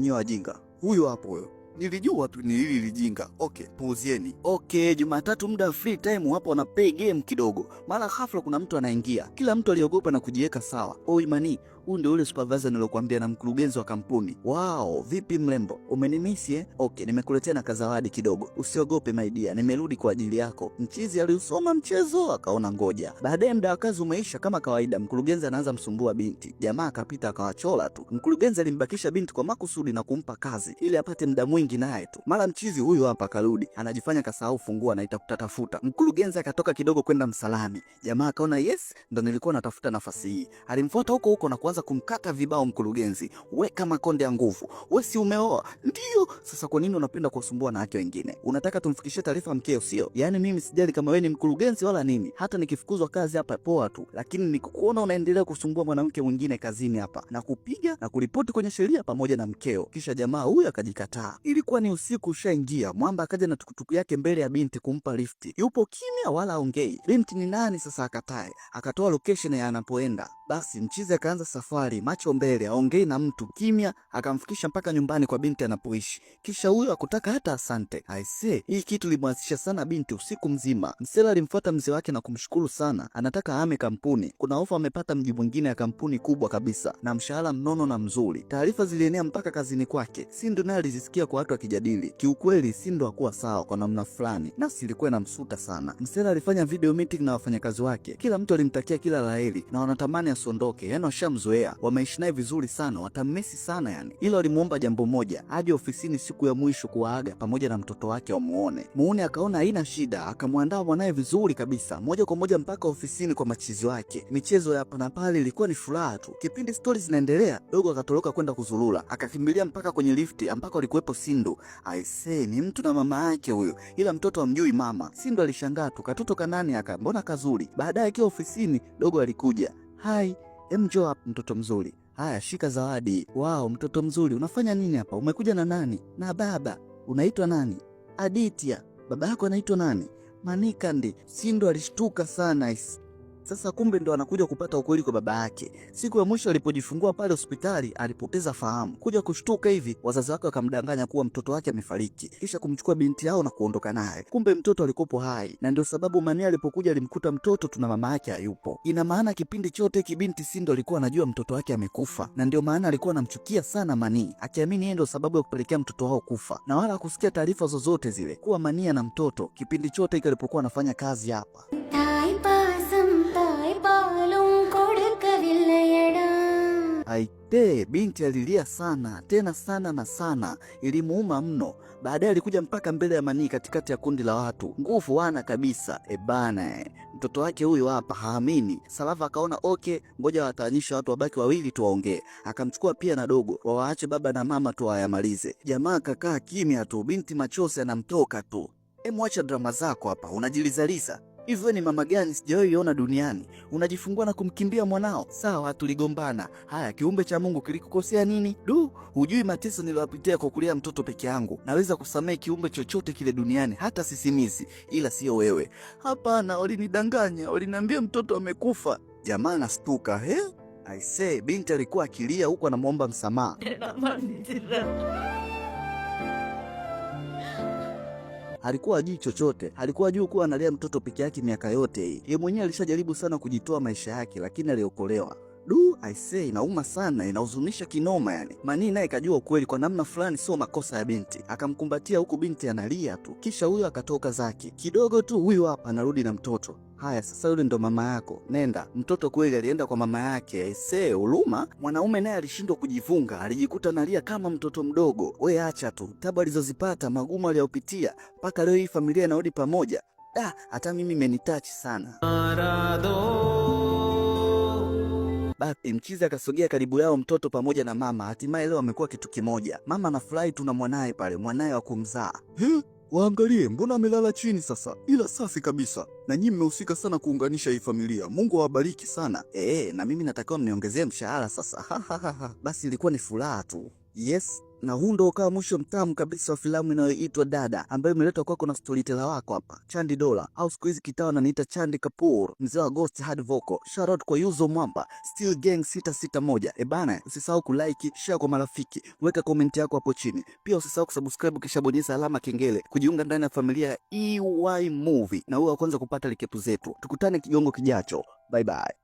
Nyi wajinga. Huyo hapo huyo. Nilijua tu ni hili lijinga. Okay, puuzieni. Okay, Jumatatu muda free time hapo wana play game kidogo. Mara ghafla kuna mtu anaingia. Kila mtu aliogopa na kujiweka sawa. Oi mani, huyu ndio ule supervisor nilokuambia na mkurugenzi wa kampuni. Wow, vipi mlembo? Umenimisi eh? Okay, nimekuletea na kazawadi kidogo. Usiogope my dear, nimerudi kwa ajili yako. Mchizi aliusoma mchezo akaona ngoja. Baadaye muda wa kazi umeisha kama kawaida, mkurugenzi anaanza msumbua binti. Jamaa akapita akawachola tu. Mkurugenzi alimbakisha binti kwa makusudi na kumpa kazi ili apate muda mwingi naye tu. Mara mchizi huyu hapa karudi, anajifanya kasahau funguo na itakutafuta. Mkurugenzi akatoka kidogo kwenda msalani. Jamaa akaona yes, ndo nilikuwa natafuta nafasi hii. Alimfuata huko huko na kuanza kumkata vibao mkurugenzi. We kama konde ya nguvu, we si umeoa? Ndio. Sasa kwa nini unapenda kusumbua na wake wengine? Unataka tumfikishie taarifa mkeo sio? Yaani mimi sijali kama wewe ni mkurugenzi wala nini. Hata nikifukuzwa kazi hapa poa tu. Lakini nikikuona unaendelea kusumbua mwanamke mwingine kazini hapa na kupiga na kuripoti kwenye sheria pamoja na mkeo. Kisha jamaa huyu akajikataa. Ilikuwa ni usiku ushaingia. Mwamba akaja na tukutuku yake mbele ya binti kumpa lifti. Yupo kimya wala ongei. Binti ni nani sasa akatae? Akatoa location ya anapoenda. Basi mchizi akaanza safari, macho mbele, aongei na mtu, kimya, akamfikisha mpaka nyumbani kwa binti anapoishi. Kisha huyo akutaka hata asante. Aisee, hii kitu limwazisha sana binti usiku mzima. Msela alimfuata mzee wake na kumshukuru sana. Anataka ahame kampuni. Kuna ofa amepata mji mwingine ya kampuni kubwa kabisa na mshahara mnono na mzuri. Taarifa zilienea mpaka kazini kwake. Sindo naye alizisikia kwa watu wakijadili. Kiukweli Sindo hakuwa sawa kwa namna fulani. Nafsi ilikuwa inamsuta sana. Msela alifanya video meeting na wafanyakazi wake. Kila mtu alimtakia kila laheri na wanatamani asiondoke. Yaani washamzoea, wameishi naye vizuri sana, watammesi sana yani. Ila alimuomba jambo moja, aje ofisini siku ya mwisho kuwaaga pamoja na mtoto wake wamuone. Muone akaona haina shida, akamwandaa mwanae vizuri kabisa, moja kwa moja mpaka ofisini kwa machizi wake. Michezo ya hapa na pale ilikuwa ni furaha tu. Kipindi stories zinaendelea, dogo akatoroka kwenda kuzurura, akakimbilia mpaka kwenye lifti ambako alikuwepo Sindo. Aisee, ni mtu na mama yake huyo, ila mtoto amjui mama. Sindo alishangaa tu, katoto kanani aka, mbona kazuri. Baadaye akiwa ofisini, dogo alikuja. Hai, njoo hapa mtoto mzuri. Haya, shika zawadi. Wao, mtoto mzuri, unafanya nini hapa? Umekuja na nani? Na baba. Unaitwa nani? Aditya. Baba yako anaitwa nani? Manikandi. Sindo alishtuka sana. Sasa kumbe ndo anakuja kupata ukweli kwa baba yake. Siku ya mwisho alipojifungua pale hospitali alipoteza fahamu. Kuja kushtuka hivi, wazazi wake wakamdanganya kuwa mtoto wake amefariki, kisha kumchukua binti yao na kuondoka naye. Kumbe mtoto alikopo hai, na ndio sababu Mania alipokuja alimkuta mtoto tuna mama yake hayupo. Ina maana kipindi chote kibinti Sindo alikuwa anajua mtoto wake amekufa, na ndio maana alikuwa anamchukia sana Mani, akiamini yeye ndio sababu ya kupelekea mtoto wao kufa, na wala kusikia taarifa zozote zile kuwa Mania na mtoto kipindi chote hiki alipokuwa anafanya kazi hapa. Aite, binti alilia sana, tena sana na sana, ilimuuma mno. Baadaye alikuja mpaka mbele ya Mani katikati ya kundi la watu. Nguvu wana kabisa. Mtoto wake huyu hapa haamini. Salava akaona okay, ngoja wataanyisha watu wabaki wawili tu waongee. Akamchukua pia na dogo, wawaache baba na mama tu wayamalize. Jamaa kakaa kimya tu, binti machozi anamtoka tu. Mwacha drama zako hapa, unajilizaliza. Hivyo ni mama gani sijawahi iona duniani? Unajifungua na kumkimbia mwanao? Sawa, tuligombana. Haya, kiumbe cha Mungu kilikukosea nini? Hujui mateso niliyopitia kwa kulea mtoto peke yangu. Naweza kusamehe kiumbe chochote kile duniani, hata sisimizi, ila sio wewe. Hapana, walinidanganya, waliniambia mtoto amekufa. Jamaa anastuka. Aisee, binti alikuwa akilia huko anamuomba msamaha. Alikuwa hajui chochote, alikuwa hajui kuwa analea mtoto peke yake miaka yote hii. Yeye mwenyewe alishajaribu sana kujitoa maisha yake, lakini aliokolewa. Aisee, inauma sana, inahuzunisha kinoma yani. Mani naye kajua ukweli kwa namna fulani sio makosa ya binti. Akamkumbatia huku binti analia tu. Kisha huyo akatoka zake. Kidogo tu huyu hapa anarudi na mtoto. Haya, sasa yule ndo mama yako. Nenda. Mtoto kweli alienda kwa mama yake. Aisee, huruma. Mwanaume naye alishindwa kujifunga, alijikuta analia kama mtoto mdogo. We acha tu. Tabu alizozipata, magumu aliyopitia, mpaka leo hii familia inarudi pamoja. Hata mimi imenitachi sana. Basi mchizi akasogea karibu yao mtoto pamoja na mama. Hatimaye leo amekuwa kitu kimoja. Mama anafurahi tu na mwanae pale, mwanae wa kumzaa. Waangalie, mbona amelala chini sasa? Ila safi kabisa. Na nyinyi mmehusika sana kuunganisha hii familia. Mungu awabariki sana. Na mimi natakiwa mniongezee mshahara sasa. Basi ilikuwa ni furaha tu. Yes, Na huu ndo ukawa mwisho mtamu kabisa wa filamu inayoitwa Dada, ambayo imeletwa kwako na storyteller wako hapa Chandi Dola, au siku hizi kitao ananiita Chandi Kapoor, mzee wa Ghost hard vocal. Shout out kwa Yuzo Mwamba, Steel Gang 661. Bana, usisahau kulike, share kwa marafiki, weka comment yako hapo chini. Pia usisahau kusubscribe kisha bonyeza alama kengele, kujiunga ndani ya familia ya EY Movie na uwe wa kwanza kupata likepu zetu. Tukutane kigongo kijacho. Bye bye.